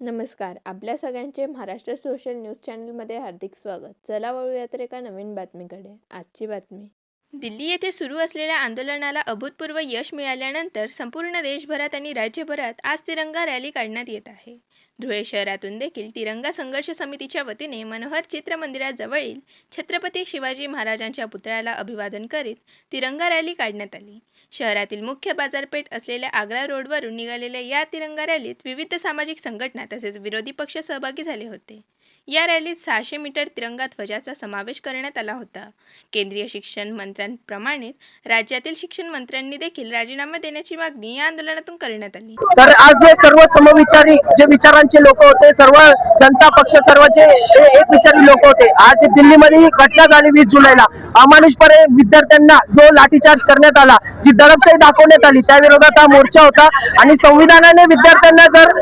नमस्कार. आपल्या सगळ्यांचे महाराष्ट्र सोशल न्यूज चॅनलमध्ये हार्दिक स्वागत. चला वळूयात एका नवीन बातमीकडे. आजची बातमी. दिल्ली येथे सुरू असलेल्या आंदोलनाला अभूतपूर्व यश मिळाल्यानंतर संपूर्ण देशभरात आणि राज्यभरात आज तिरंगा रॅली काढण्यात येत आहे. धुळे शहरातून देखील तिरंगा संघर्ष समितीच्या वतीने मनोहर चित्रमंदिराजवळील छत्रपती शिवाजी महाराजांच्या पुतळ्याला अभिवादन करीत तिरंगा रॅली काढण्यात आली. शहरातील मुख्य बाजारपेठ असलेल्या आग्रा रोडवरून निघालेल्या या तिरंगा रॅलीत विविध सामाजिक संघटना तसेच विरोधी पक्ष सहभागी झाले होते. या रॅलीत 600 मीटर तिरंगा ध्वजाचा समावेश करण्यात आला होता. केंद्रीय शिक्षण मंत्र्यांप्रमाणेच राज्यातील शिक्षण मंत्र्यांनी देखील राजीनामा देण्याची मागणी या आंदोलनातून करण्यात आली. तर आज हे सर्व समविचारी जे विचारांचे लोक होते, सर्व जनता पक्ष सर्वचे एक विचारी लोक होते. आज दिल्लीमध्ये ही घटना झाली 20 जुलैला. अमानुषपणे विद्यार्थ्यांना जो लाठीचार्ज करण्यात आला, जी दडपशाही दाखवण्यात आली, त्या विरोधात हा मोर्चा होता. आणि संविधानाने विद्यार्थ्यांना जर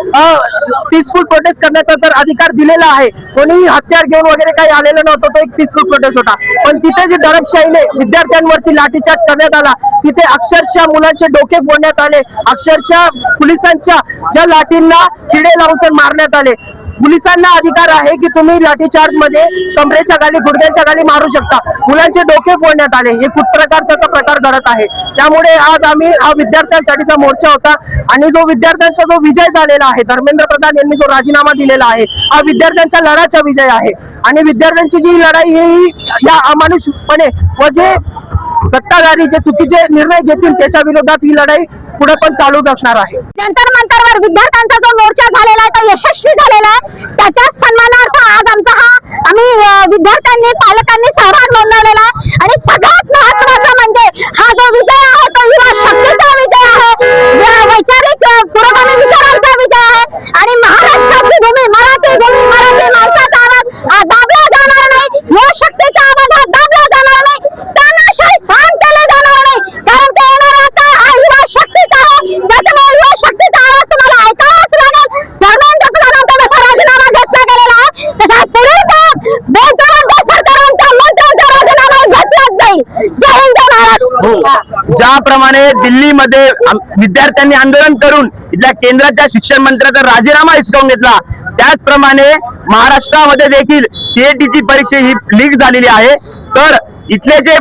पीसफुल प्रोटेस्ट करण्याचा जर अधिकार दिलेला आहे, कोणीही हत्यार घेऊन वगैरे काही आलेलं नव्हतं, तो एक पीसफुल प्रोटेस्ट होता. पण तिथे जे दडपशाहीने विद्यार्थ्यांवरती लाठीचार्ज करण्यात आला, तिथे अक्षरशः मुलांचे डोके फोडण्यात आले, अक्षरशः पोलिसांच्या ज्या लाठींना किडे लावून मारण्यात आले. पोलिसांना अधिकार आहे की तुम्ही लाठीचार्ज मध्ये कमरेच्या खाली गुडघ्यांच्या खाली मारू शकता. मुलांचे डोके फोडण्यात आले. हे खूप त्याचा प्रकार घडत आहे. त्यामुळे आज आम्ही हा विद्यार्थ्यांसाठीचा मोर्चा होता. आणि जो विद्यार्थ्यांचा जो विजय झालेला आहे, धर्मेंद्र प्रधान यांनी जो राजीनामा दिलेला आहे, हा विद्यार्थ्यांचा लढाचा विजय आहे. आणि विद्यार्थ्यांची जी लढाई ही या अमानुषपणे व जे सत्ताधारी जे चुकीचे निर्णय घेतील त्याच्या विरोधात ही लढाई पुढे पण चालूच असणार आहे. जंतर मंतरवर विद्यार्थ्यांचा जो मोर्चा झालेला आहे तो यशस्वी झालेला आहे. त्याच्या सन्मानार्थ आज आम्ही विद्यार्थ्यांनी पालकांनी सहभाग नोंदवलेला आहे. आणि सगळ्यात महत्त्वाचं म्हणजे हा जो विजय आहे तो युवा शक्तीचा विजय आहे, वैचारिक पुरोगामी विचारांचा विजय आहे. आणि महाराष्ट्राची भूमी, मराठी माणसाचा आवाज दाबला जाणार नाही, युवा शक्तीचा आवाज हा दाबला जाणार नाही, तानाशाही सहन केले जाणार नाही. कारण ते येणारा काळ हा युवा शक्तीचा आहे. त्याच्यामुळे युवा शक्तीचा आवाज तुम्हाला ऐकावाच लागेल. धर्मेंद्र प्रधानांचा जसा राजीनामा घेतला गेलेला आहे, तसा पुढील काळात बेजबाबदार सरकारांच्या मंत्र्यांचा राजीनामा घेतलाच जाईल. जय हिंद, जय महाराष्ट्र. ज्याप्रमाणे दिल्लीमध्ये विद्यार्थ्यांनी आंदोलन करून इथल्या केंद्राच्या शिक्षण मंत्र्याचा राजीनामा हिसकावून घेतला, त्याचप्रमाणे महाराष्ट्रामध्ये देखील सीएटीची परीक्षा ही लीक झालेली आहे. तर इथले जे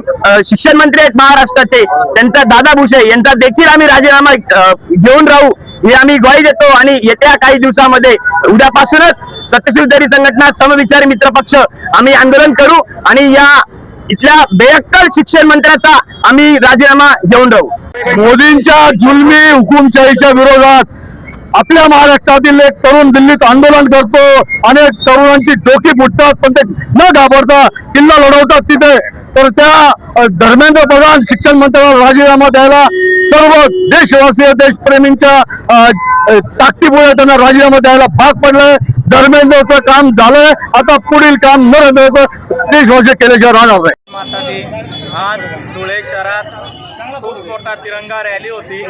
शिक्षण मंत्री आहेत महाराष्ट्राचे, त्यांचा दादा भुसे यांचा देखील आम्ही राजीनामा घेऊन राहू ही आम्ही ग्वाही देतो. आणि येत्या काही दिवसामध्ये उद्यापासूनच सत्यशील तरी संघटना, समविचारी मित्र पक्ष आम्ही आंदोलन करू आणि या इथल्या बेअक्कल शिक्षण मंत्र्याचा आम्ही राजीनामा घेऊन राहू. मोदींच्या जुलमी हुकुमशाहीच्या विरोधात आपल्या महाराष्ट्रातील एक तरुण दिल्लीत आंदोलन करतो. अनेक तरुणांची डोकी फुटतात, पण ते न घाबरता किल्ला लढवतात तिथे. तर त्या धर्मेंद्र प्रधान शिक्षण मंत्र्याला राजीनामा द्यायला सर्व देशवासीय, देशप्रेमींच्या ताकदीमुळे त्यांना राजीनामा द्यायला भाग पडलंय. धर्मेंद्रचं काम झालंय, आता पुढील काम नरेंद्रचं देशवासी केल्याशिवाय राहणार नाही. आज धुळे शहरात खूप मोठा तिरंगा रॅली होती.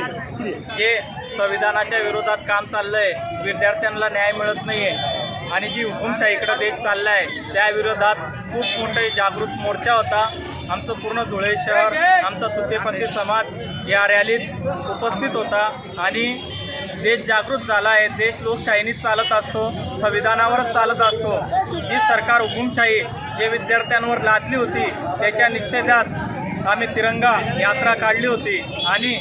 जे संविधानाच्या विरोधात काम चाललंय, विद्यार्थ्यांना न्याय मिळत नाहीये आणि जी हुकुमशाहीकडे देश चाललाय त्या विरोधात खूप मोठा जागृत मोर्चा होता. आमचं पूर्ण धुळे शहर, आमचा तृतीयपंथी समाज या रॅलीत उपस्थित होता. आणि देश जागृत झाला आहे. देश लोकशाहीनीच चालत असतो, संविधानावरच चालत असतो. जी सरकार हुकुमशाही जे विद्यार्थ्यांवर लादली होती त्याच्या निषेधात आम्ही तिरंगा यात्रा काढली होती. आणि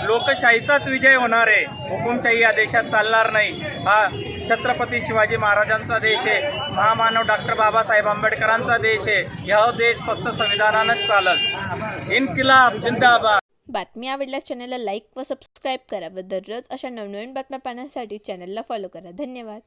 लोकशाहीचाच विजय होणार आहे, हुकुमशाही या देशात चालणार नाही. हा छत्रपती शिवाजी महाराजांचा देश आहे, महामानव डॉक्टर बाबासाहेब आंबेडकरांचा देश आहे. हा देश फक्त संविधानानंच चालत. इन्किलाब जिंदाबाद. बातमी आवडल्यास चॅनलला लाईक व सबस्क्राईब करा व दररोज अशा नवनवीन बातम्या पाहण्यासाठी चॅनलला फॉलो करा. धन्यवाद.